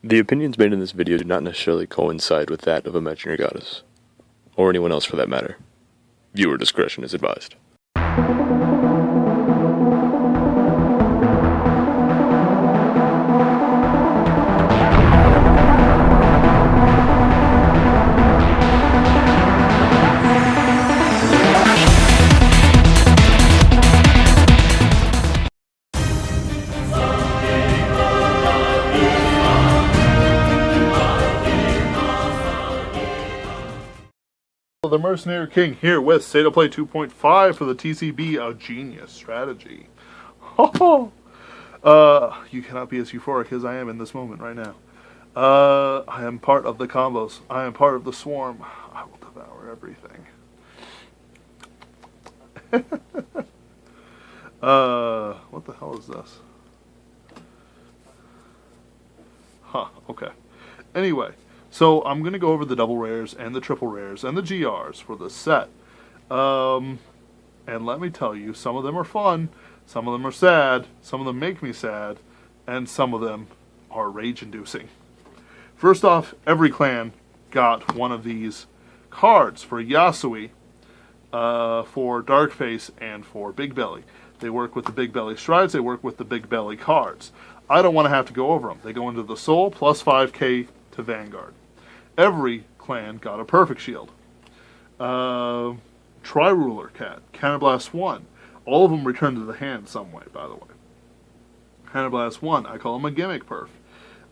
The opinions made in this video do not necessarily coincide with that of Imaginary Goddess, or anyone else for that matter. Viewer discretion is advised. The Mercenary King here with State of Play 2.5 for the TCB, a genius strategy. You cannot be as euphoric as I am in this moment right now. I am part of the combos. I am part of the swarm. I will devour everything. What the hell is this? Okay. Anyway. So I'm going to go over the double rares and the triple rares and the GRs for this set. And let me tell you, some of them are fun, some of them are sad, some of them make me sad, and some of them are rage-inducing. First off, every clan got one of these cards for Yasui, for Darkface, and for Big Belly. They work with the Big Belly strides, they work with the Big Belly cards. I don't want to have to go over them. They go into the Soul, plus 5k to Vanguard. Every clan got a Perfect Shield. Tri-Ruler Cat, Counterblast 1. All of them return to the hand some way, by the way. Counterblast 1, I call them a Gimmick Perf.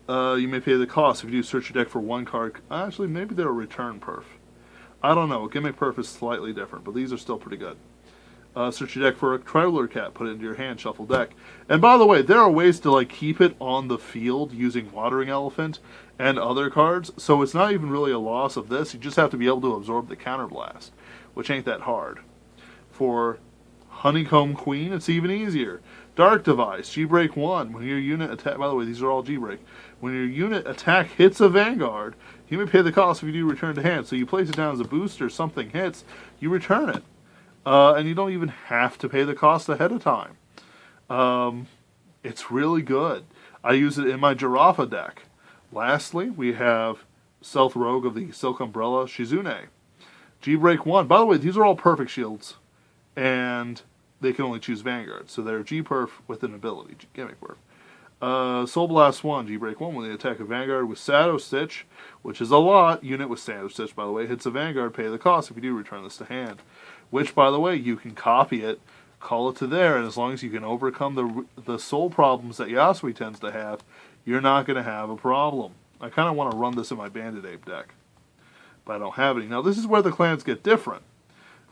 You may pay the cost if you do search your deck for one card. Actually, maybe they're a return perf. I don't know, a Gimmick Perf is slightly different, but these are still pretty good. Search your deck for a Tri-Ruler Cat, put it into your hand, shuffle deck. And by the way, there are ways to keep it on the field using Watering Elephant and other cards, so it's not even really a loss of this. You just have to be able to absorb the Counterblast, which ain't that hard. For Honeycomb Queen, it's even easier. Dark Device, G-Break 1. When your unit attack, by the way, these are all G-Break. When your unit attack hits a Vanguard, you may pay the cost if you do return to hand. So you place it down as a booster, something hits, you return it. And you don't even have to pay the cost ahead of time. It's really good. I use it in my Giraffa deck. Lastly, we have Stealth Rogue of the Silk Umbrella, Shizune. G-Break 1. By the way, these are all Perfect Shields. And they can only choose Vanguard. So they're G-Perf with an ability, Gimmick Perf. Soul Blast 1, G-Break 1. When they attack a Vanguard with Shadow Stitch, which is a lot, unit with Shadow Stitch, by the way, hits a Vanguard, pay the cost if you do return this to hand. Which, by the way, you can copy it, call it to there, and as long as you can overcome the soul problems that Yasui tends to have, you're not going to have a problem. I kind of want to run this in my Bandit Ape deck, but I don't have any. Now, this is where the clans get different.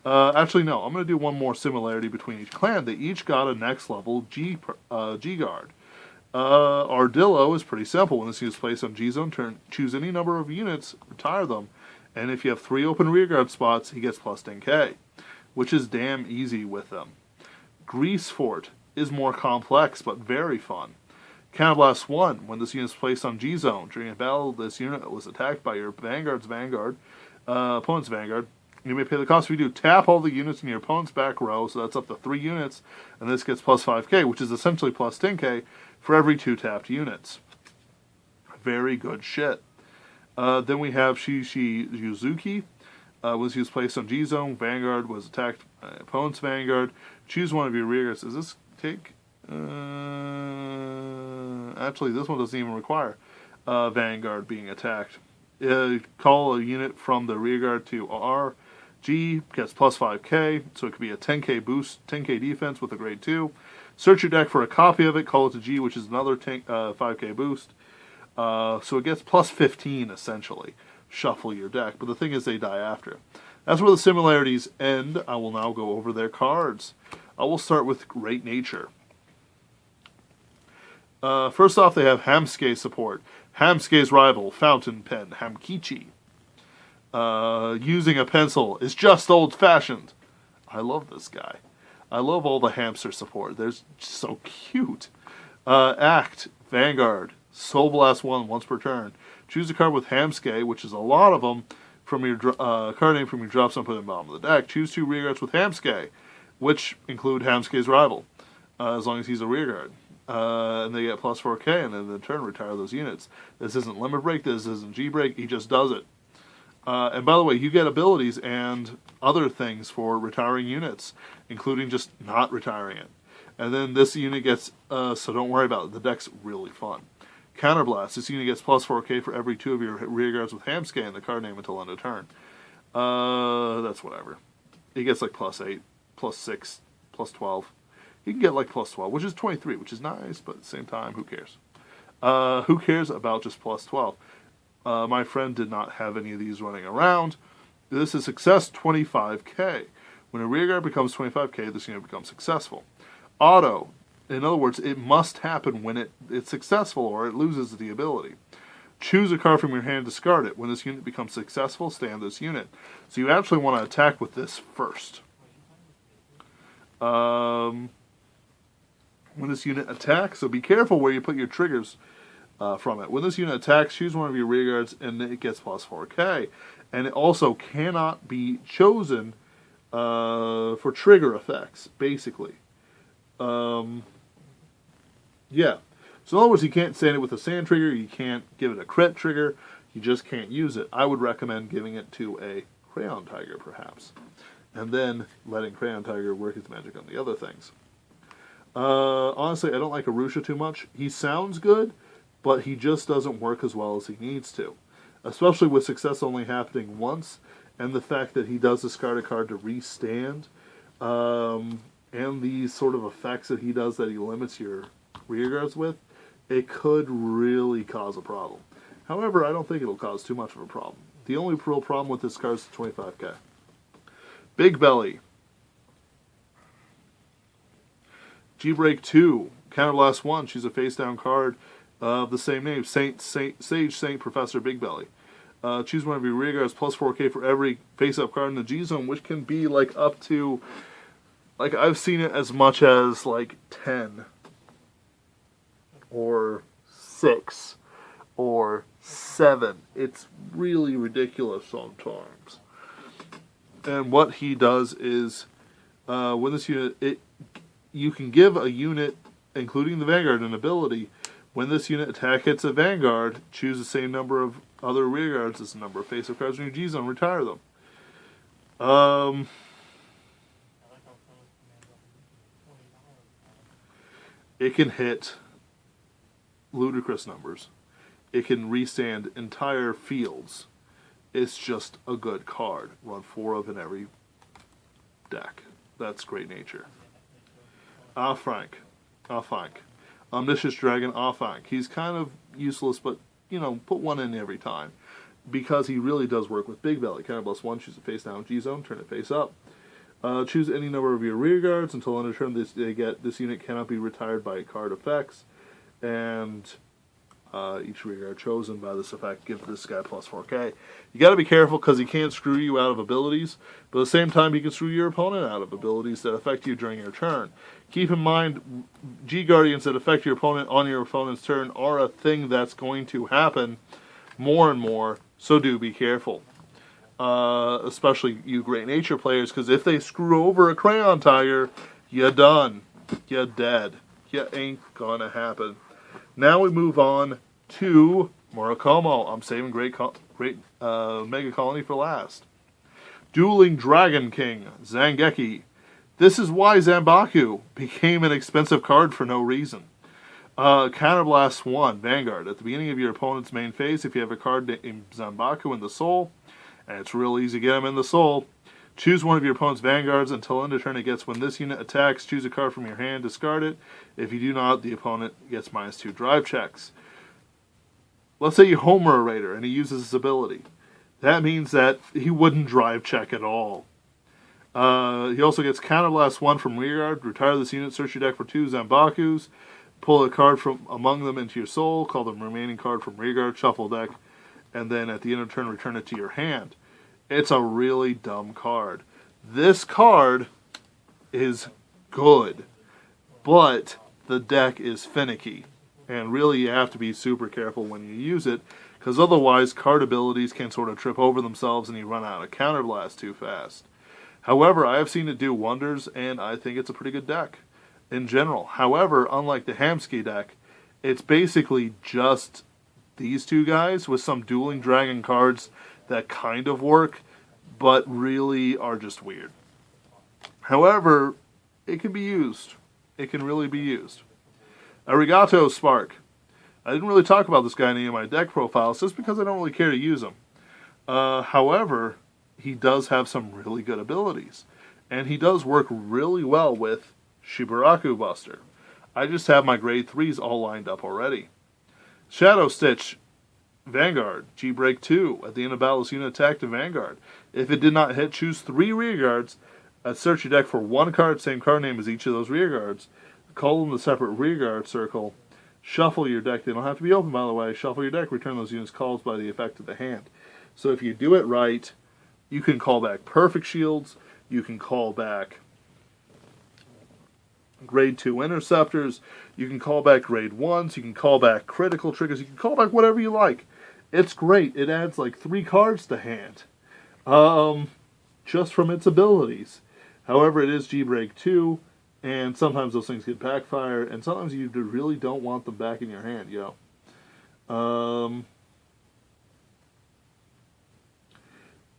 Actually, no, I'm going to do one more similarity between each clan. They each got a next level G-Guard. Ardillo is pretty simple. When this is placed on G-Zone turn, choose any number of units, retire them, and if you have 3 open rearguard spots, he gets plus 10k. Which is damn easy with them. Grease Fort is more complex, but very fun. Counterblast 1, when this unit is placed on G-Zone, during a battle, this unit was attacked by your opponent's Vanguard, you may pay the cost if you do tap all the units in your opponent's back row, so that's up to 3 units, and this gets plus 5k, which is essentially plus 10k for every 2 tapped units. Very good shit. Then we have Shishi Yuzuki. Was used placed on G-Zone. Vanguard was attacked by opponent's Vanguard. Choose one of your rearguards. Does this take... actually, this one doesn't even require Vanguard being attacked. Call a unit from the rearguard to R. G gets plus 5k, so it could be a 10k boost, 10k defense with a grade 2. Search your deck for a copy of it. Call it to G, which is another 5k boost. So it gets plus 15, essentially. Shuffle your deck, but the thing is they die after. That's where the similarities end. I will now go over their cards. I will start with Great Nature. First off, they have Hamsuke support. Hamsuke's rival, Fountain Pen, Hamkichi. Using a pencil is just old-fashioned. I love this guy. I love all the hamster support. They're so cute. Act, Vanguard, Soul Blast 1 once per turn. Choose a card with Hamsuke, which is a lot of them, from your card name from your drop zone, put it in the bottom of the deck. Choose 2 rearguards with Hamsuke, which include Hamsuke's rival, as long as he's a rearguard. and they get plus 4K, and then in turn retire those units. This isn't limit break, this isn't G break, he just does it. And by the way, you get abilities and other things for retiring units, including just not retiring it. And then this unit gets, so don't worry about it, the deck's really fun. Counterblast, this unit gets plus 4K for every 2 of your rear guards with Hamscan in the card name until end of turn. That's whatever. He gets like plus 8, plus 6, plus 12. He can get like plus 12, which is 23, which is nice, but at the same time, who cares? Who cares about just plus 12? My friend did not have any of these running around. This is success 25K. When a rear guard becomes 25K, this unit becomes successful. Auto, in other words, it must happen when it's successful or it loses the ability. Choose a card from your hand, discard it. When this unit becomes successful, stay on this unit. So you actually want to attack with this first. When this unit attacks, so be careful where you put your triggers from it. When this unit attacks, choose one of your rear guards and it gets plus 4K. And it also cannot be chosen for trigger effects, basically. Yeah. So in other words, you can't sand it with a sand trigger, you can't give it a crit trigger, you just can't use it. I would recommend giving it to a Crayon Tiger, perhaps. And then letting Crayon Tiger work its magic on the other things. Honestly, I don't like Arusha too much. He sounds good, but he just doesn't work as well as he needs to. Especially with success only happening once, and the fact that he does discard a card to restand, and these sort of effects that he does that he limits your rear guards with, it could really cause a problem. However, I don't think it'll cause too much of a problem. The only real problem with this card is the 25K. Big Belly. G-Break 2. Counterblast 1. She's a face-down card of the same name. Sage Saint Professor Big Belly. Choose one of your rear guards, plus 4K for every face-up card in the G-Zone, which can be like up to, like I've seen it as much as like 10. Or 6. Or 7. It's really ridiculous sometimes. And what he does is, when this unit, you can give a unit, including the Vanguard, an ability. When this unit attack hits a Vanguard, choose the same number of other rear guards as the number of face-up cards in your G-Zone, retire them. It can hit ludicrous numbers. It can restand entire fields. It's just a good card. Run 4 of in every deck. That's great nature. Frank. Omniscious Dragon, Frank. He's kind of useless, but, you know, put 1 in every time. Because he really does work with Big Belly. Counterblast 1, choose a face down G-Zone, turn it face up. Choose any number of your rear guards until end of turn. This unit cannot be retired by card effects. And each rear guard chosen by this effect gives this guy plus 4K. You got to be careful because he can't screw you out of abilities, but at the same time he can screw your opponent out of abilities that affect you during your turn. Keep in mind, G-Guardians that affect your opponent on your opponent's turn are a thing that's going to happen more and more, so do be careful. Especially you Great Nature players, because if they screw over a Crayon Tiger, you're done. You're dead. You ain't gonna happen. Now we move on to Murakumo. I'm saving Great Mega Colony for last. Dueling Dragon King, Zangeki. This is why Zanbaku became an expensive card for no reason. Counterblast 1, Vanguard. At the beginning of your opponent's main phase, if you have a card named Zanbaku in the Soul, and it's real easy to get him in the Soul, choose one of your opponent's Vanguards until end of turn it gets. When this unit attacks, choose a card from your hand, discard it. If you do not, the opponent gets -2 drive checks. Let's say you homer a Raider and he uses his ability. That means that he wouldn't drive check at all. He also gets Counterblast 1 from rear guard. Retire this unit, search your deck for 2 Zanbakus. Pull a card from among them into your soul. Call the remaining card from rear guard, shuffle deck. And then at the end of turn, return it to your hand. It's a really dumb card. This card is good, but the deck is finicky. And really you have to be super careful when you use it, because otherwise card abilities can sort of trip over themselves and you run out of counterblast too fast. However, I have seen it do wonders, and I think it's a pretty good deck. in general. However, unlike the Hamsky deck, it's basically just these two guys with some dueling dragon cards that kind of work, but really are just weird. However, it can be used. It can really be used. Arigato Spark. I didn't really talk about this guy in any of my deck profiles just because I don't really care to use him. However, he does have some really good abilities. And he does work really well with Shibaraku Buster. I just have my grade 3s all lined up already. Shadow Stitch Vanguard, G-Break 2. At the end of battle, this unit attack to Vanguard. If it did not hit, choose 3 rear guards. Search your deck for 1 card, same card name as each of those rear guards. Call them the separate rear guard circle. Shuffle your deck. They don't have to be open, by the way. Shuffle your deck. Return those units' calls by the effect of the hand. So if you do it right, you can call back perfect shields. You can call back grade 2 interceptors. You can call back grade 1s. You can call back critical triggers. You can call back whatever you like. It's great. It adds like 3 cards to hand. Just from its abilities. However, it is G-Break 2, and sometimes those things get backfired, and sometimes you really don't want them back in your hand,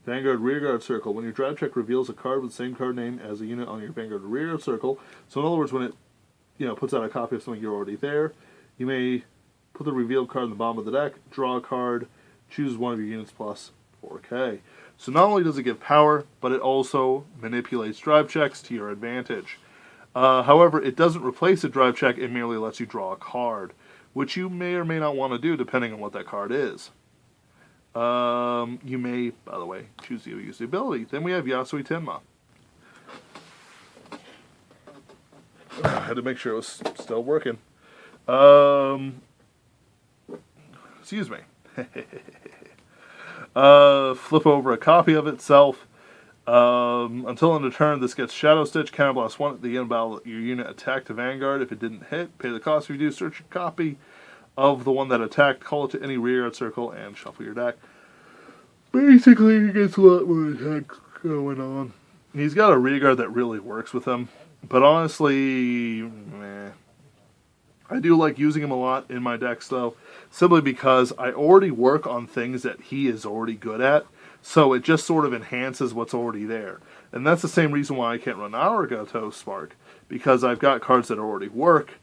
Vanguard Rearguard Circle. When your drive check reveals a card with the same card name as a unit on your Vanguard Rearguard Circle, so in other words, when it puts out a copy of something you're already there, you may put the revealed card in the bottom of the deck, draw a card, choose one of your units plus 4K. So not only does it give power, but it also manipulates drive checks to your advantage. However, it doesn't replace a drive check, it merely lets you draw a card, which you may or may not want to do depending on what that card is. You may, by the way, choose to use the ability. Then we have Yasui Tenma. I had to make sure it was still working. Excuse me. Flip over a copy of itself. Until end of turn, this gets Shadow Stitch, Counterblast 1 at the end of battle. Your unit attacked to Vanguard. If it didn't hit, pay the cost. If you do, search your copy of the one that attacked, call it to any rearguard circle, and shuffle your deck. Basically, he gets a lot more attack going on. He's got a rearguard that really works with him, but honestly, meh. I do like using him a lot in my decks, though, simply because I already work on things that he is already good at, so it just sort of enhances what's already there. And that's the same reason why I can't run Arigato Spark, because I've got cards that already work,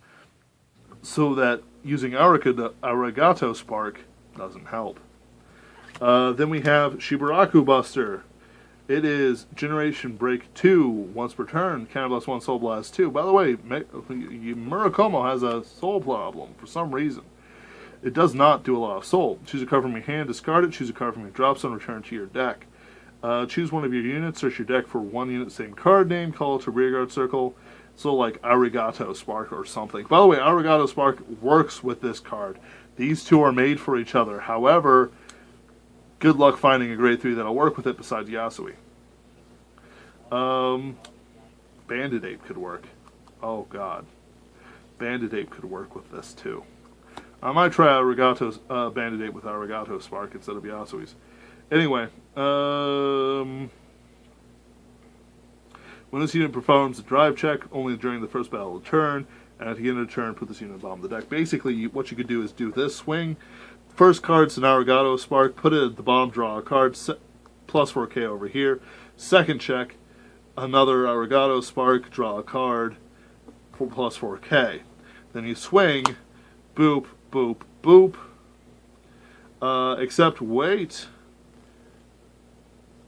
so that using Arigato Spark doesn't help. Then we have Shibaraku Buster. It is Generation Break 2, once per turn, Counterblast 1, Soul Blast 2. By the way, Murakumo has a soul problem for some reason. It does not do a lot of soul. Choose a card from your hand, discard it. Choose a card from your drop zone, return to your deck. Choose one of your units, search your deck for 1 unit, same card name, call it to rearguard circle. So like Arigato Spark or something. By the way, Arigato Spark works with this card. These two are made for each other. However, good luck finding a grade 3 that'll work with it besides Yasui. Bandit Ape could work. Oh god. Bandit Ape could work with this too. I might try Arigato Bandit Ape with Arigato Spark instead of Yasui's. Anyway, when this unit performs a drive check, only during the first battle of the turn, and at the end of the turn, put this unit on the bottom of the deck. Basically, what you could do is do this swing. First card's an Arigato Spark, put it at the bottom, draw a card, plus 4K over here. Second check, another Arigato Spark, draw a card, plus 4K. Then you swing, boop, boop, boop. Except, wait.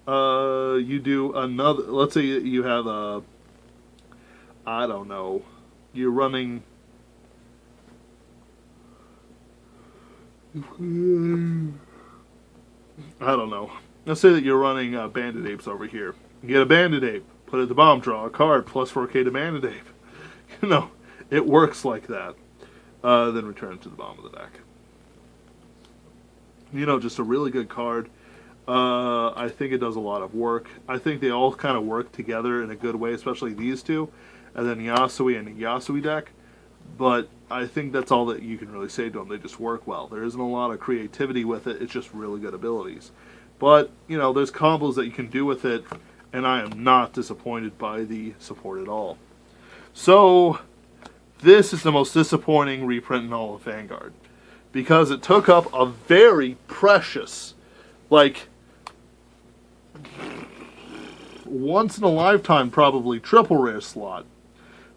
You do another, let's say you have a, I don't know, you're running, I don't know, let's say that you're running Bandit Apes over here. You get a Bandit Ape, put it at the bottom, draw a card, plus 4K to Bandit Ape. You know, it works like that. Then return it to the bottom of the deck. You know, just a really good card. I think it does a lot of work. I think they all kind of work together in a good way, especially these two, and then Yasui and the Yasui deck. But I think that's all that you can really say to them. They just work well. There isn't a lot of creativity with it. It's just really good abilities. But, you know, there's combos that you can do with it, and I am not disappointed by the support at all. So, This is the most disappointing reprint in all of Vanguard. Because it took up a very precious, like, once in a lifetime probably triple rare slot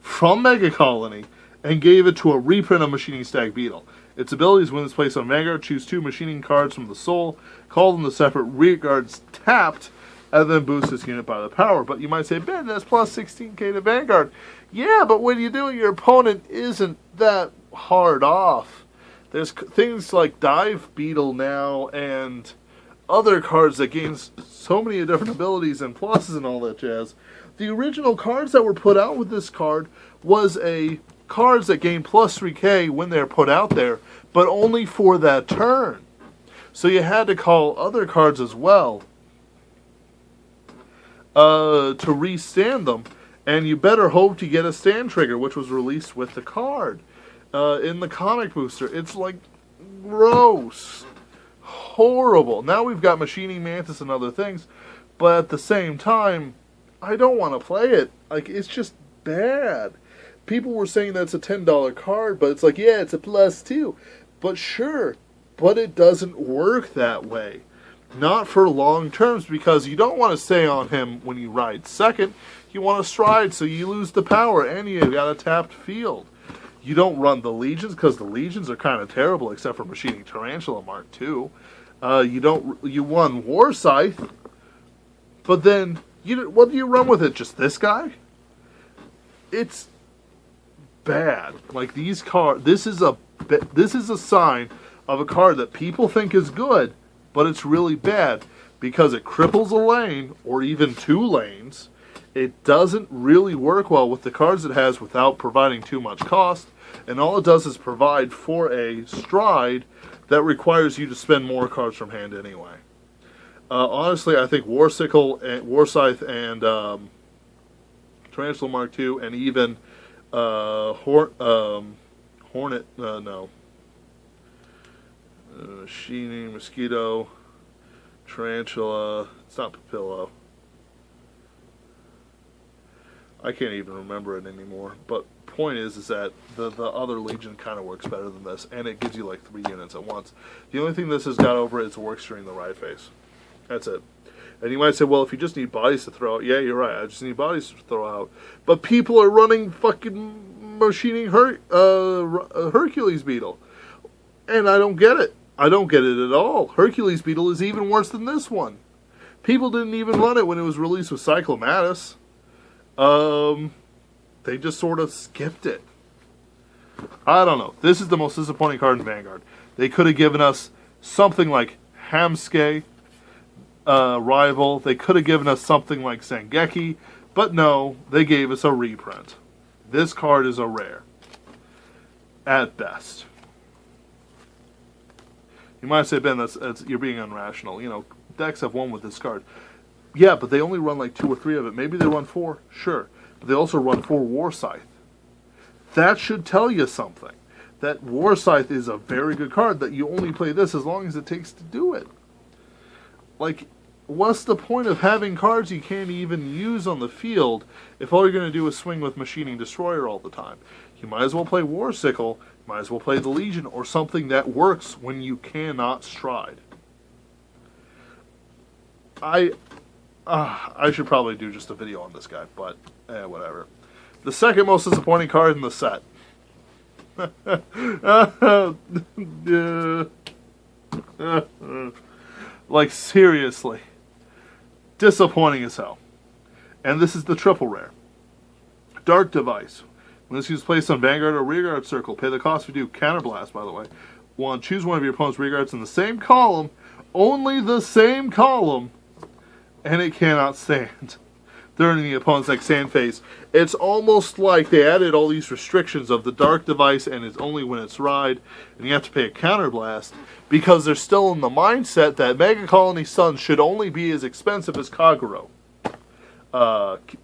from Mega Colony and gave it to a reprint of Machining Stag Beetle. Its abilities: when it's placed on Vanguard, choose 2 machining cards from the soul, call them the separate rearguards tapped, and then boost this unit by the power. But you might say, Ben, that's plus 16k to Vanguard. Yeah, but when you do it, your opponent isn't that hard off. There's things like Dive Beetle now and other cards that gain so many different abilities and pluses and all that jazz. The original cards that were put out with this card was a cards that gain plus 3k when they're put out there, but only for that turn. So you had to call other cards as well to restand them, and you better hope to get a stand trigger, which was released with the card in the comic booster. It's like gross, horrible. Now we've got Machining Mantis and other things, but at the same time, I don't want to play it. Like, it's just bad. People were saying that's a $10 card, but it's like, yeah, it's a plus 2. But sure, but it doesn't work that way. Not for long terms, because you don't want to stay on him when you ride second. You want to stride, so you lose the power, and you got a tapped field. You don't run the Legions, because the Legions are kind of terrible, except for Machining Tarantula Mark II. You won War Scythe, but then, what do you run with it? Just this guy? It's bad. Like, these cards, this is a sign of a card that people think is good, but it's really bad because it cripples a lane or even 2 lanes. It doesn't really work well with the cards it has without providing too much cost, and all it does is provide for a stride that requires you to spend more cards from hand anyway. Honestly, I think War Scythe and Tarantula Mark II, and even Hornet, Machining, Mosquito, Tarantula, it's not Papillo. I can't even remember it anymore. But point is that the other Legion kind of works better than this, and it gives you like 3 units at once. The only thing this has got over it is it works during the ride phase. That's it. And you might say, well, if you just need bodies to throw out, yeah, you're right, I just need bodies to throw out. But people are running fucking Machining Hercules Beetle. And I don't get it. I don't get it at all. Hercules Beetle is even worse than this one. People didn't even run it when it was released with Cyclomatus. They just sort of skipped it. I don't know. This is the most disappointing card in Vanguard. They could have given us something like Hamsuke, Rival. They could have given us something like Sangeki, but no, they gave us a reprint. This card is a rare, at best. You might say, Ben, you're being unrational. You know, decks have won with this card. Yeah, but they only run like 2 or 3 of it. Maybe they run 4, sure. But they also run 4 War Scythe. That should tell you something. That War Scythe is a very good card, that you only play this as long as it takes to do it. Like, what's the point of having cards you can't even use on the field if all you're going to do is swing with Machining Destroyer all the time? You might as well play War Sickle, might as well play the Legion, or something that works when you cannot stride. I should probably do just a video on this guy, but whatever. The second most disappointing card in the set. Like, seriously. Disappointing as hell. And this is the triple rare. Dark Device. When this is placed on Vanguard or Rearguard Circle, pay the cost if you do. Counterblast, by the way. 1. Choose one of your opponent's rearguards in the same column. Only the same column. And it cannot stand during the opponent's next sand phase. It's almost like they added all these restrictions of the Dark Device, and it's only when it's ride, and you have to pay a counterblast, because they're still in the mindset that Mega Colony Sun should only be as expensive as Kagero.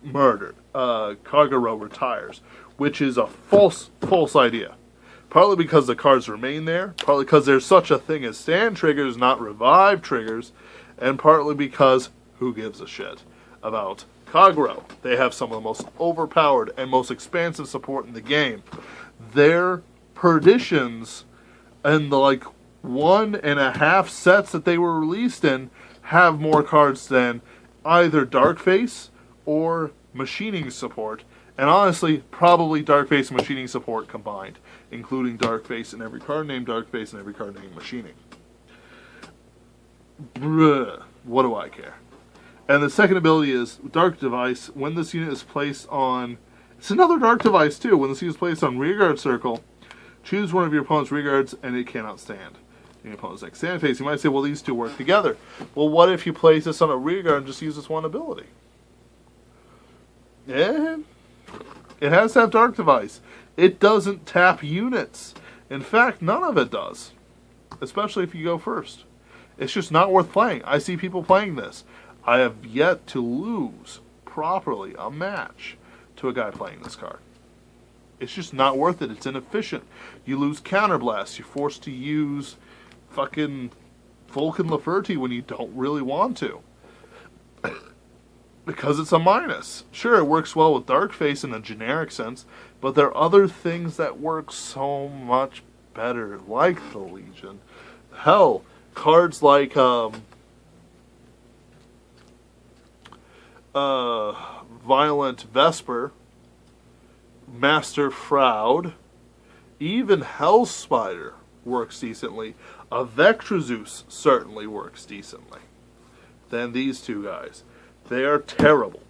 Murdered. Kagero retires, which is a false idea. Partly because the cards remain there, partly because there's such a thing as stand triggers, not revive triggers, and partly because who gives a shit about Kagero? They have some of the most overpowered and most expansive support in the game. their perditions and the like 1.5 sets that they were released in have more cards than either Darkface or Machining Support. And honestly, probably Darkface and Machining Support combined, including Darkface and every card named Darkface and every card named Machining. Bruh, what do I care? And the second ability is Dark Device. When this unit is placed on... It's another Dark Device too. When this unit is placed on Rearguard Circle, choose one of your opponent's rearguards and it cannot stand. Your opponent's next stand phase. You might say, well, these two work together. Well, what if you place this on a rearguard and just use this one ability? Yeah. It has to have Dark Device. It doesn't tap units. In fact, none of it does. Especially if you go first. It's just not worth playing. I see people playing this. I have yet to lose properly a match to a guy playing this card. It's just not worth it. It's inefficient. You lose Counterblast. You're forced to use fucking Vulcan Laferty when you don't really want to. Because it's a minus. Sure, it works well with Darkface in a generic sense, but there are other things that work so much better, like the Legion. Hell, cards like Violent Vesper, Master Fraud, even Hellspider works decently. A Vectrazeus certainly works decently. Then these two guys. They are terrible.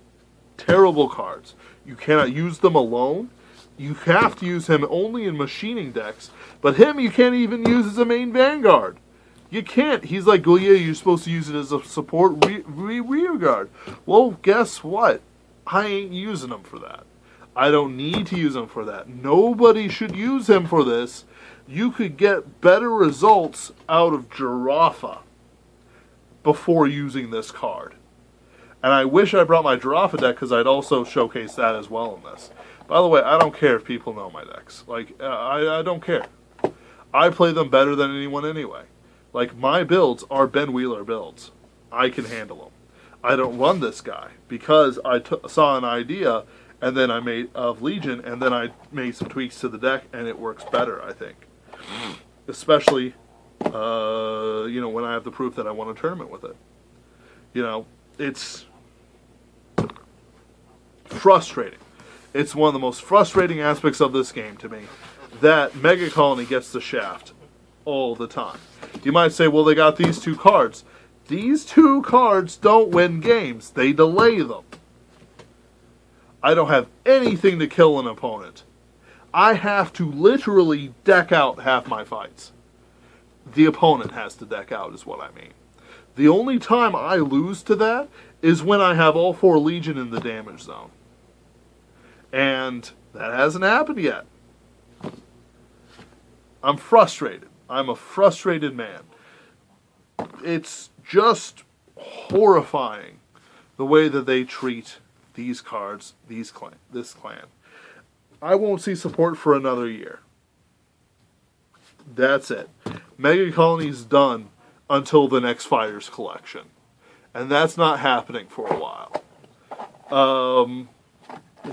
Terrible cards. You cannot use them alone. You have to use him only in machining decks. But him you can't even use as a main Vanguard. You can't. He's like, well, yeah, you're supposed to use it as a support rearguard. Well, guess what? I ain't using him for that. I don't need to use him for that. Nobody should use him for this. You could get better results out of Giraffa before using this card. And I wish I brought my Giraffa deck because I'd also showcase that as well in this. By the way, I don't care if people know my decks. Like, I don't care. I play them better than anyone anyway. Like, my builds are Ben Wheeler builds. I can handle them. I don't run this guy because I saw an idea and then I made of Legion and then I made some tweaks to the deck and it works better, I think. Especially, when I have the proof that I won a tournament with it. It's frustrating. It's one of the most frustrating aspects of this game to me that Mega Colony gets the shaft all the time. You might say, well, they got these two cards. These two cards don't win games. They delay them. I don't have anything to kill an opponent. I have to literally deck out half my fights. The opponent has to deck out is what I mean. The only time I lose to that is when I have all 4 Legion in the damage zone. And that hasn't happened yet. I'm frustrated. I'm a frustrated man. It's just horrifying the way that they treat these cards, this clan. I won't see support for another year. That's it. Mega Colony's done until the next Fighters collection. And that's not happening for a while.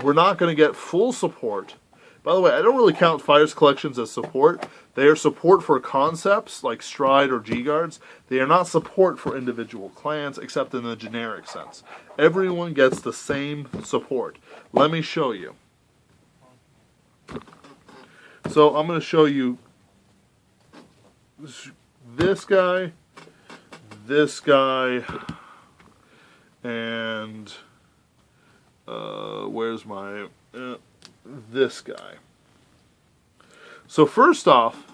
We're not going to get full support. By the way, I don't really count Fighters collections as support. They are support for concepts like Stride or G-Guards. They are not support for individual clans, except in the generic sense. Everyone gets the same support. Let me show you. So I'm going to show you this guy, and where's my this guy. So first off,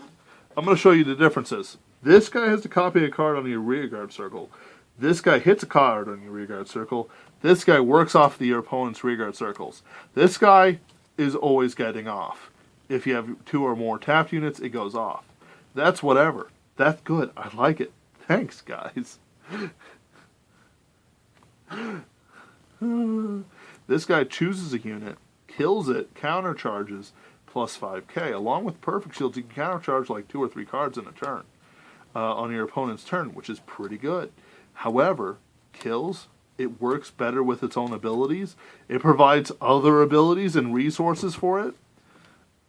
I'm going to show you the differences. This guy has to copy a card on your rearguard circle. This guy hits a card on your rearguard circle. This guy works off your opponent's rearguard circles. This guy is always getting off. If you have 2 or more tapped units, it goes off. That's whatever. That's good. I like it. Thanks, guys. This guy chooses a unit, kills it, countercharges, plus 5k. Along with Perfect Shields, you can countercharge like 2 or 3 cards in a turn on your opponent's turn, which is pretty good. However, kills, it works better with its own abilities. It provides other abilities and resources for it.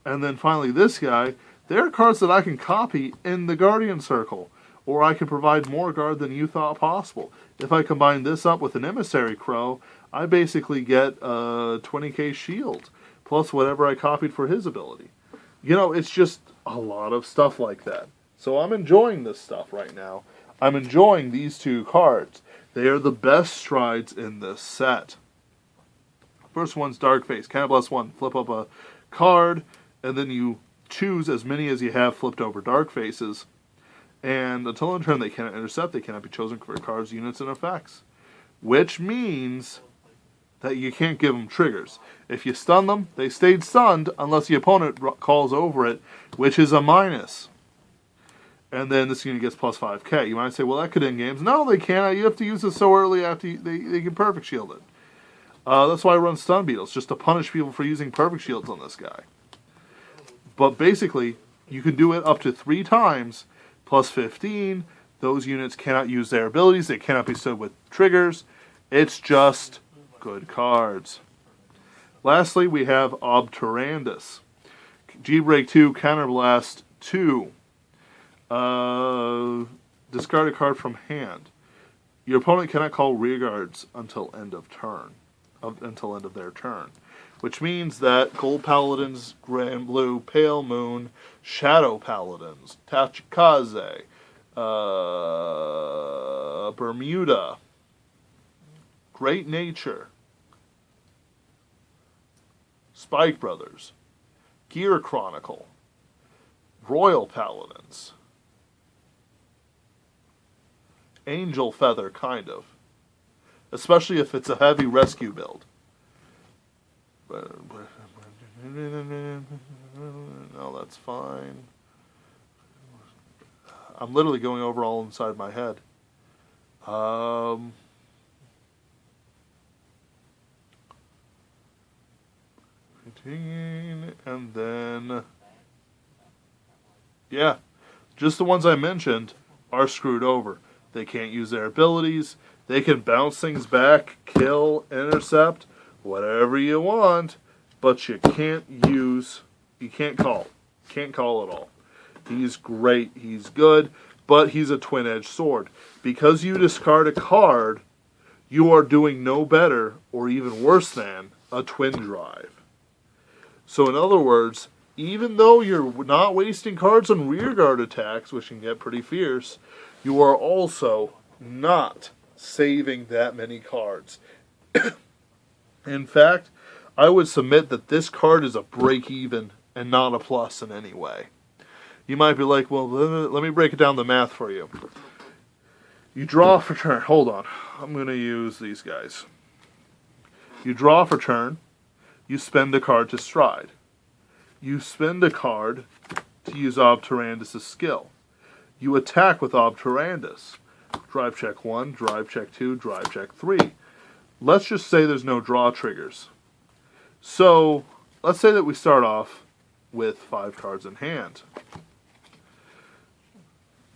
And then finally this guy, there are cards that I can copy in the Guardian Circle, or I can provide more guard than you thought possible. If I combine this up with an Emissary Crow, I basically get a 20k shield, plus whatever I copied for his ability. You know, it's just a lot of stuff like that. So I'm enjoying this stuff right now. I'm enjoying these two cards. They are the best strides in this set. First one's Darkface. Cannonblast 1. Flip up a card, and then you choose as many as you have flipped over Dark Faces. And until in turn they cannot intercept, they cannot be chosen for cards, units, and effects. Which means that you can't give them triggers. If you stun them, they stayed stunned unless the opponent calls over it, which is a minus. And then this unit gets plus 5k. You might say, well, that could end games. No, they can't. You have to use this so early after they can perfect shield it. That's why I run stun beetles, just to punish people for using perfect shields on this guy. But basically, you can do it up to 3 times, plus 15. Those units cannot use their abilities. They cannot be stood with triggers. It's just good cards. Lastly, we have Obturandus. G-Break 2, Counterblast 2. Discard a card from hand. Your opponent cannot call rearguards until end of their turn. Which means that Gold Paladins, Grand Blue, Pale Moon, Shadow Paladins, Tachikaze, Bermuda, Great Nature, Spike Brothers, Gear Chronicle, Royal Paladins, Angel Feather, kind of. Especially if it's a heavy rescue build. No, that's fine. I'm literally going over all inside my head. And then... yeah, just the ones I mentioned are screwed over. They can't use their abilities. They can bounce things back, kill, intercept, whatever you want, but you can't call. Can't call at all. He's great, he's good, but he's a twin-edged sword. Because you discard a card, you are doing no better, or even worse than, a twin drive. So in other words, even though you're not wasting cards on rearguard attacks, which can get pretty fierce, you are also not saving that many cards. In fact, I would submit that this card is a break-even and not a plus in any way. You might be like, well, let me break it down the math for you. You draw for turn. Hold on. I'm going to use these guys. You draw for turn. You spend a card to stride. You spend a card to use Obturandus' skill. You attack with Obturandus. Drive check 1, drive check 2, drive check 3. Let's just say there's no draw triggers. So, let's say that we start off with 5 cards in hand.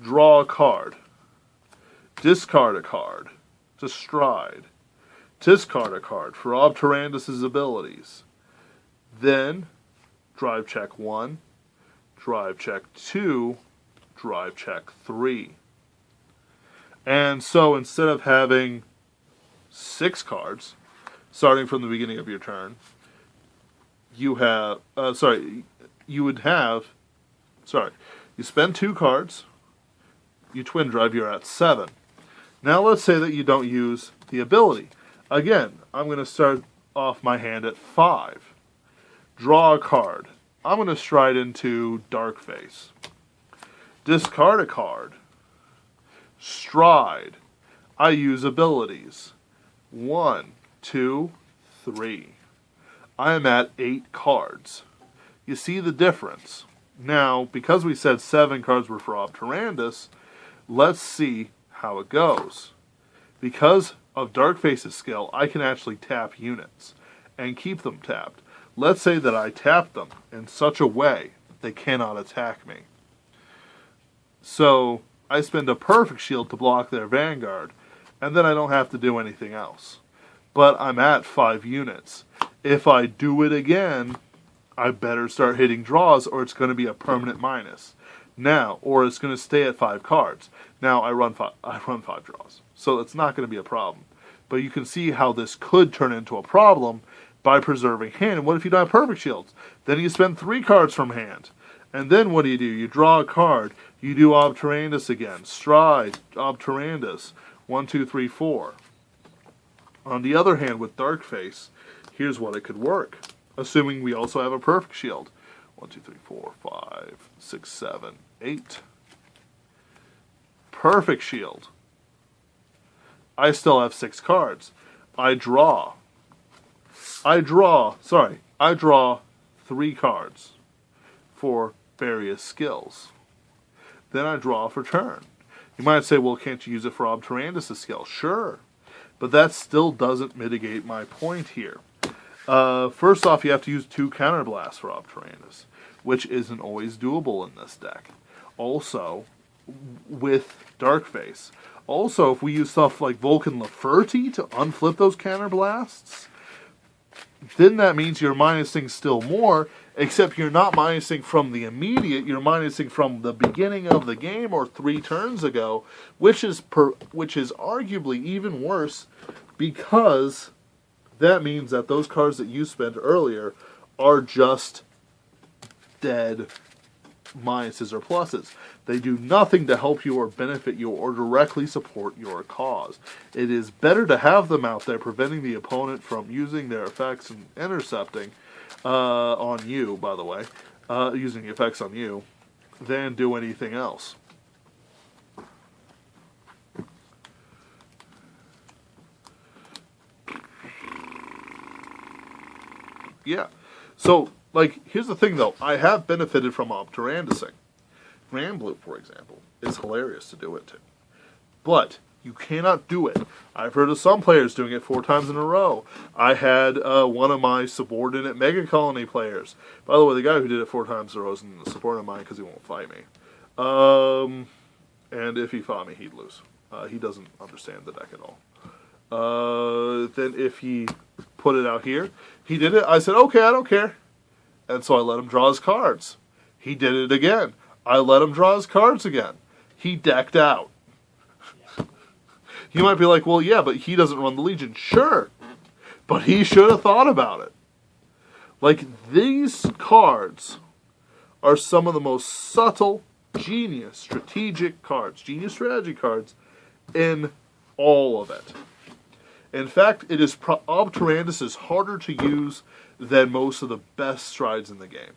Draw a card. Discard a card to stride. Discard a card for Obturandus' abilities. Then, drive check 1, drive check 2, drive check 3. And so instead of having 6 cards, starting from the beginning of your turn, you spend 2 cards, you twin drive, you're at 7. Now let's say that you don't use the ability. Again, I'm going to start off my hand at 5. Draw a card. I'm going to stride into Darkface. Discard a card. Stride. I use abilities. 1, 2, 3. I am at 8 cards. You see the difference. Now, because we said 7 cards were for Obturandus, let's see how it goes. Because of Darkface's skill, I can actually tap units and keep them tapped. Let's say that I tap them in such a way that they cannot attack me. So, I spend a perfect shield to block their Vanguard, and then I don't have to do anything else. But I'm at 5 units. If I do it again, I better start hitting draws or it's going to be a permanent minus. Now, or it's going to stay at 5 cards. Now I run 5 draws. So it's not going to be a problem. But you can see how this could turn into a problem by preserving hand. And what if you don't have perfect shields? Then you spend 3 cards from hand. And then what do? You draw a card. You do Obturandus again. Stride, Obturandus. 1, 2, 3, 4. On the other hand, with Darkface, here's what it could work. Assuming we also have a perfect shield. 1, 2, 3, 4, 5, 6, 7, 8. Perfect shield. I still have 6 cards. I draw 3 cards for various skills. Then I draw for turn. You might say, well, can't you use it for Obturandus' skill? Sure. But that still doesn't mitigate my point here. First off, you have to use 2 counterblasts for Obturandus, which isn't always doable in this deck. Also, with Darkface. Also, if we use stuff like Vulcan Laferty to unflip those counterblasts, then that means you're minusing still more, except you're not minusing from the immediate, you're minusing from the beginning of the game or 3 turns ago, which is arguably even worse, because that means that those cards that you spent earlier are just dead minuses or pluses. They do nothing to help you or benefit you or directly support your cause. It is better to have them out there preventing the opponent from using their effects and intercepting on you, by the way, using the effects on you, than do anything else. Yeah. So, like, here's the thing, though. I have benefited from Obturandusing. Granblue, for example, is hilarious to do it to. But you cannot do it. I've heard of some players doing it 4 times in a row. I had one of my subordinate Mega Colony players. By the way, the guy who did it 4 times in a row isn't a subordinate of mine because he won't fight me. And if he fought me, he'd lose. He doesn't understand the deck at all. Then if he put it out here, he did it. I said, okay, I don't care. And so I let him draw his cards. He did it again. I let him draw his cards again. He decked out. You might be like, well, yeah, but he doesn't run the Legion. Sure. But he should have thought about it. Like, these cards are some of the most subtle, genius, strategic cards, genius strategy cards in all of it. In fact, Obturandus is harder to use than most of the best strides in the game.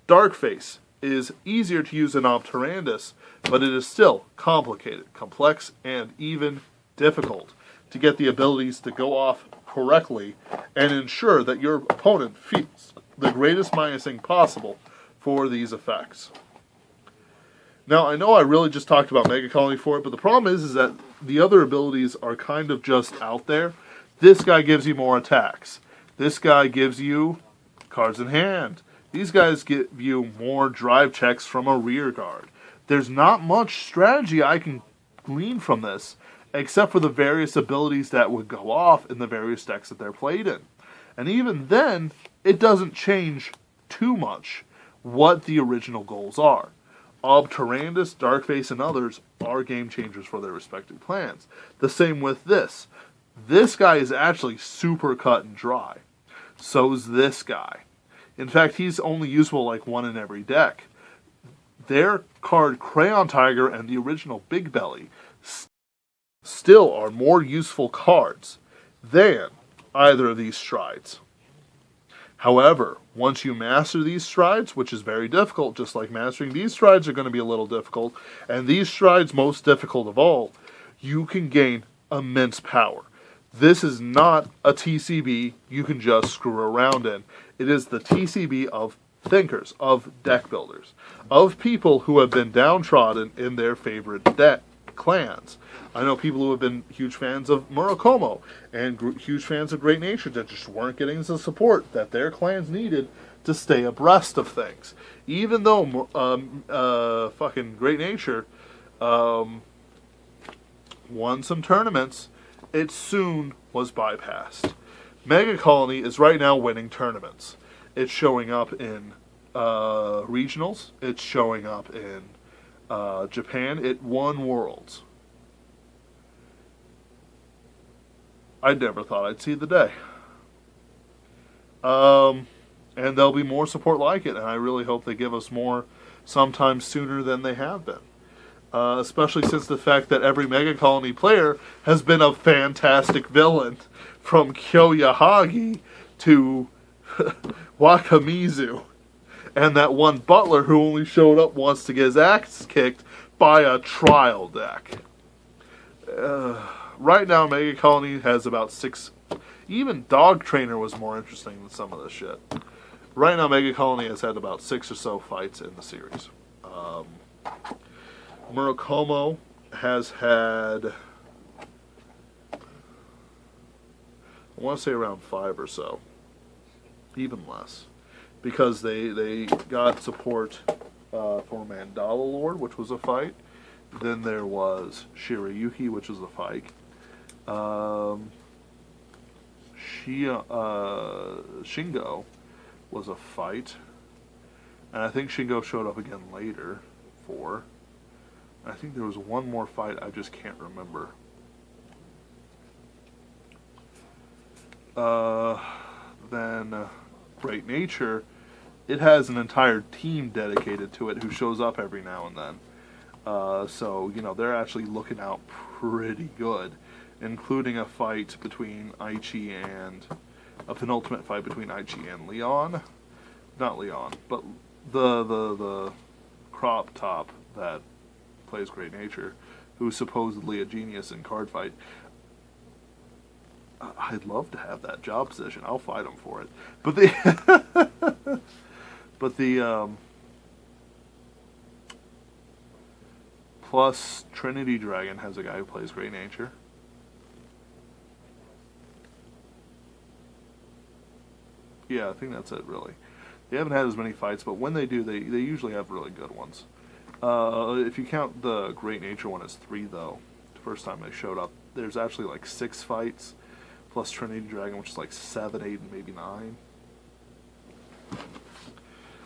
Darkface is easier to use than Obturandus, but it is still complicated, complex, and even difficult to get the abilities to go off correctly and ensure that your opponent feels the greatest minusing possible for these effects. Now, I know I really just talked about Mega Colony for it, but the problem is that the other abilities are kind of just out there. This guy gives you more attacks. This guy gives you cards in hand. These guys give you more drive checks from a rear guard. There's not much strategy I can glean from this, except for the various abilities that would go off in the various decks that they're played in. And even then, it doesn't change too much what the original goals are. Obturandus, Darkface, and others are game changers for their respective plans. The same with this. This guy is actually super cut and dry. So's this guy. In fact, he's only usable like 1 in every deck. Their card Crayon Tiger and the original Big Belly still are more useful cards than either of these strides. However, once you master these strides, which is very difficult, just like mastering these strides are going to be a little difficult, and these strides most difficult of all, you can gain immense power. This is not a TCB you can just screw around in. It is the TCB of thinkers, of deck builders, of people who have been downtrodden in their favorite deck clans. I know people who have been huge fans of Murakomo and huge fans of Great Nature that just weren't getting the support that their clans needed to stay abreast of things. Even though fucking Great Nature won some tournaments, it soon was bypassed. Mega Colony is right now winning tournaments. It's showing up in regionals. It's showing up in Japan. It won Worlds. I never thought I'd see the day. And there'll be more support like it, and I really hope they give us more sometime sooner than they have been. Especially since the fact that every Mega Colony player has been a fantastic villain, from Kyoyahagi to Wakamizu, and that one butler who only showed up once to get his ass kicked by a trial deck. Right now, Mega Colony has about 6. Even Dog Trainer was more interesting than some of this shit. Right now, Mega Colony has had about 6 or so fights in the series. Murakumo has had, I want to say around 5 or so. Even less. Because they got support for Mandala Lord, which was a fight. Then there was Shirayuki, which was a fight. Shingo was a fight. And I think Shingo showed up again later for. I think there was one more fight, I just can't remember. Then Great Nature, it has an entire team dedicated to it who shows up every now and then. So, you know, they're actually looking out pretty good, including a fight between Aichi and a penultimate fight between Aichi and Leon. Not Leon, but the crop top that plays Great Nature, who's supposedly a genius in Cardfight. I'd love to have that job position. I'll fight him for it. But the plus Trinity Dragon has a guy who plays Great Nature. Yeah, I think that's it, really. They haven't had as many fights, but when they do, they usually have really good ones. If you count the Great Nature one as 3, though, the first time they showed up, there's actually like 6 fights, plus Trinity Dragon, which is like 7, 8, and maybe 9.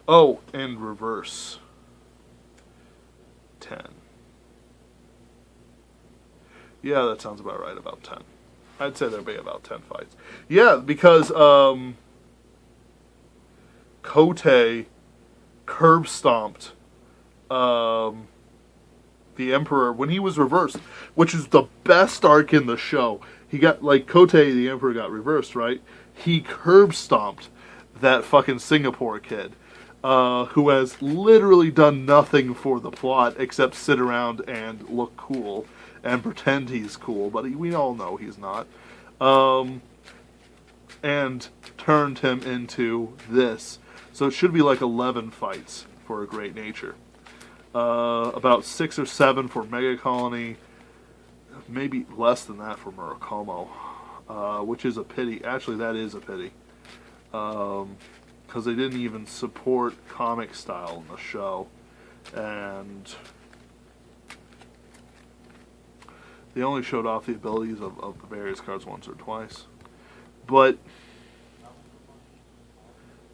Oh, and reverse. 10. Yeah, that sounds about right, about 10. I'd say there'd be about 10 fights. Yeah, because Kote curb stomped the Emperor when he was reversed, which is the best arc in the show. He got, like, Kote the Emperor got reversed, right? He curb stomped that fucking Singapore kid, who has literally done nothing for the plot except sit around and look cool and pretend he's cool, but we all know he's not. And turned him into this. So it should be like 11 fights for a Great Nature. About 6 or 7 for Mega Colony. Maybe less than that for Murakumo. Which is a pity. Actually, that is a pity. Because they didn't even support comic style in the show. And they only showed off the abilities of the various cards once or twice. But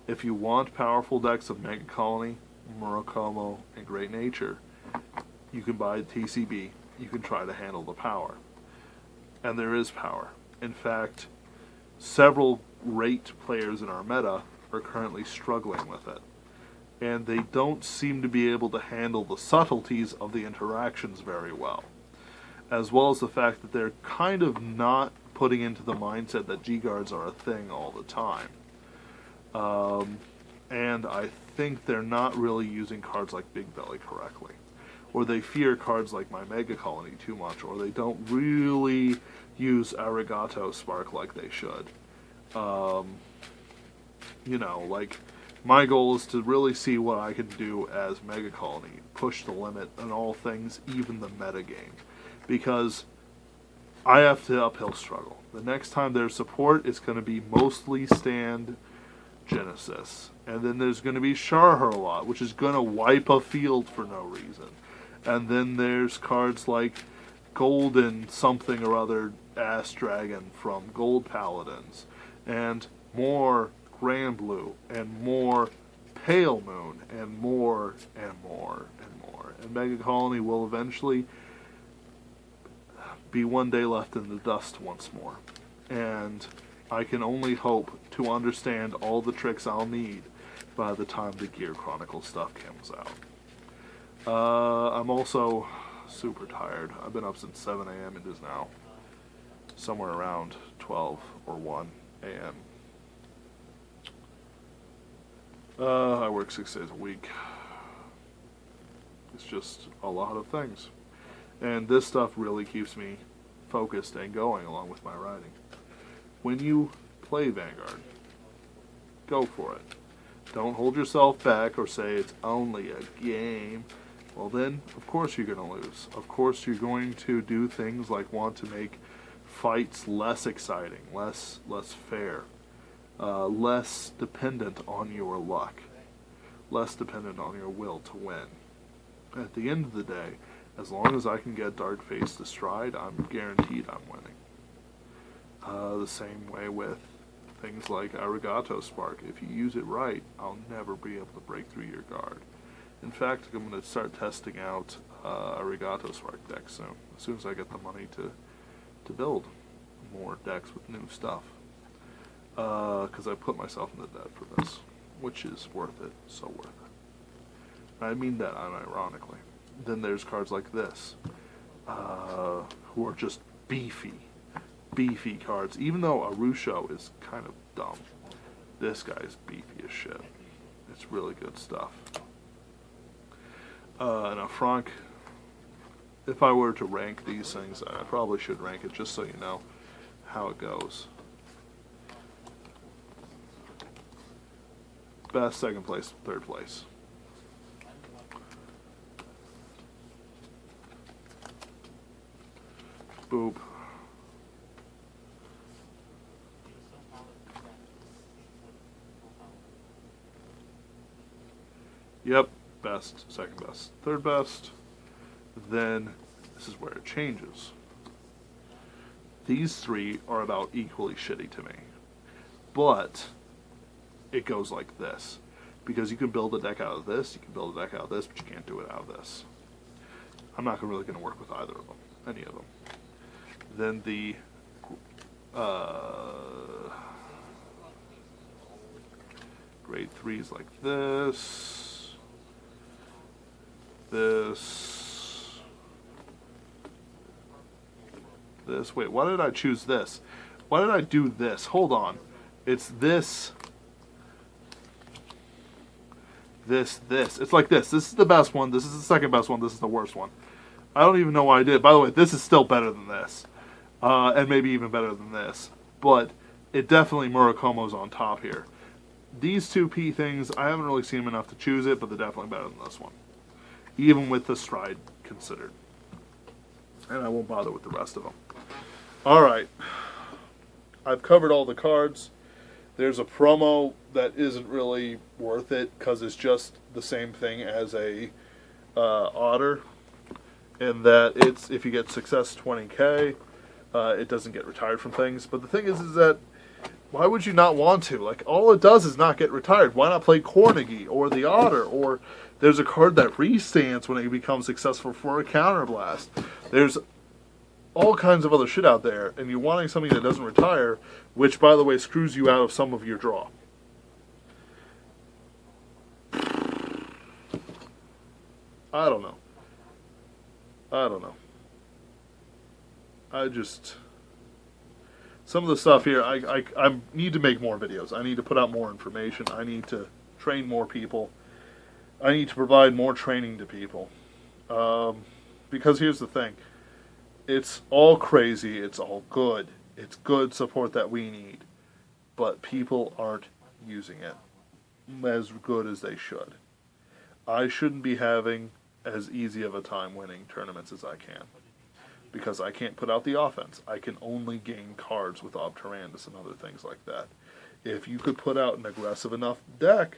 if you want powerful decks of Mega Colony, Murakumo, and Great Nature, you can buy TCB. You can try to handle the power. And there is power. In fact, several rate players in our meta are currently struggling with it. And they don't seem to be able to handle the subtleties of the interactions very well. As well as the fact that they're kind of not putting into the mindset that G-Guards are a thing all the time. And I think they're not really using cards like Big Belly correctly. Or they fear cards like my Mega Colony too much, or they don't really use Arigato Spark like they should. You know, like, my goal is to really see what I can do as Mega Colony, push the limit in all things, even the metagame. Because I have to uphill struggle. The next time there's support, it's going to be mostly stand Genesis. And then there's going to be Sharher a lot, which is going to wipe a field for no reason. And then there's cards like Golden something or other Ass Dragon from Gold Paladins. And more Grand Blue, and more Pale Moon, and more, and more, and more. And Mega Colony will eventually be one day left in the dust once more. And I can only hope to understand all the tricks I'll need by the time the Gear Chronicle stuff comes out. I'm also super tired. I've been up since 7 a.m. It is now somewhere around 12 or 1 a.m. I work 6 days a week. It's just a lot of things. And this stuff really keeps me focused and going along with my writing. When you play Vanguard, go for it. Don't hold yourself back or say it's only a game. Well then, of course you're going to lose. Of course you're going to do things like want to make fights less exciting, less fair, less dependent on your luck, less dependent on your will to win. At the end of the day, as long as I can get Darkface to stride, I'm guaranteed I'm winning. The same way with things like Arigato Spark. If you use it right, I'll never be able to break through your guard. In fact, I'm going to start testing out Arigato Spark decks soon, as soon as I get the money to build more decks with new stuff. Because I put myself in the debt for this, which is worth it, so worth it. I mean that unironically. Then there's cards like this, who are just beefy cards. Even though Arusho is kind of dumb, this guy is beefy as shit. It's really good stuff. Now, Frank, if I were to rank these things, I probably should rank it just so you know how it goes. Best, second place, third place. Boop. Yep, best, second best, third best. Then this is where it changes. These three are about equally shitty to me. But it goes like this. Because you can build a deck out of this, you can build a deck out of this, but you can't do it out of this. I'm not really going to work with either of them, any of them. Then the grade 3s like this, this. Wait, why did I choose this? Why did I do this? Hold on. It's this. This. It's like this. This is the best one. This is the second best one. This is the worst one. I don't even know why I did. By the way, this is still better than this. And maybe even better than this. But it definitely Murakumo's on top here. These two P things, I haven't really seen them enough to choose it, but they're definitely better than this one. Even with the stride considered. And I won't bother with the rest of them. Alright. I've covered all the cards. There's a promo that isn't really worth it because it's just the same thing as a Otter. In that it's, if you get success 20k, it doesn't get retired from things. But the thing is that, why would you not want to? Like, all it does is not get retired. Why not play Cornegie or the Otter? Or there's a card that restands when it becomes successful for a counterblast. There's all kinds of other shit out there, and you're wanting something that doesn't retire, which, by the way, screws you out of some of your draw. I don't know. Some of the stuff here, I need to make more videos. I need to put out more information. I need to train more people. I need to provide more training to people. Because here's the thing. It's all crazy. It's all good. It's good support that we need. But people aren't using it as good as they should. I shouldn't be having as easy of a time winning tournaments as I can. Because I can't put out the offense. I can only gain cards with Obturandus and other things like that. If you could put out an aggressive enough deck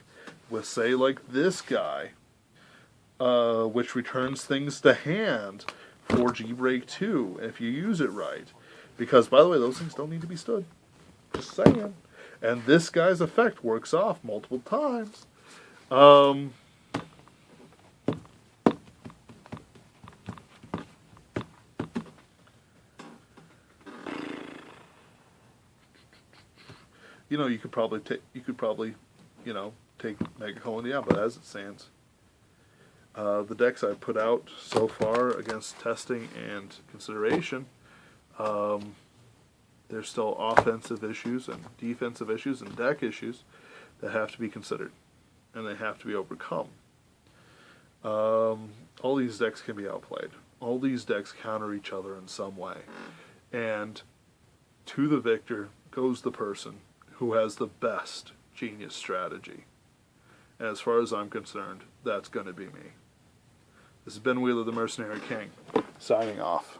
with, say, like this guy, which returns things to hand for G-Break 2, if you use it right. Because, by the way, those things don't need to be stood. Just saying. And this guy's effect works off multiple times. Um, you could probably take Mega Colon Diablo as it stands. The decks I've put out so far against testing and consideration, there's still offensive issues and defensive issues and deck issues that have to be considered, and they have to be overcome. All these decks can be outplayed. All these decks counter each other in some way. And to the victor goes the person who has the best genius strategy. And as far as I'm concerned, that's going to be me. This has been Wheeler the Mercenary King, signing off.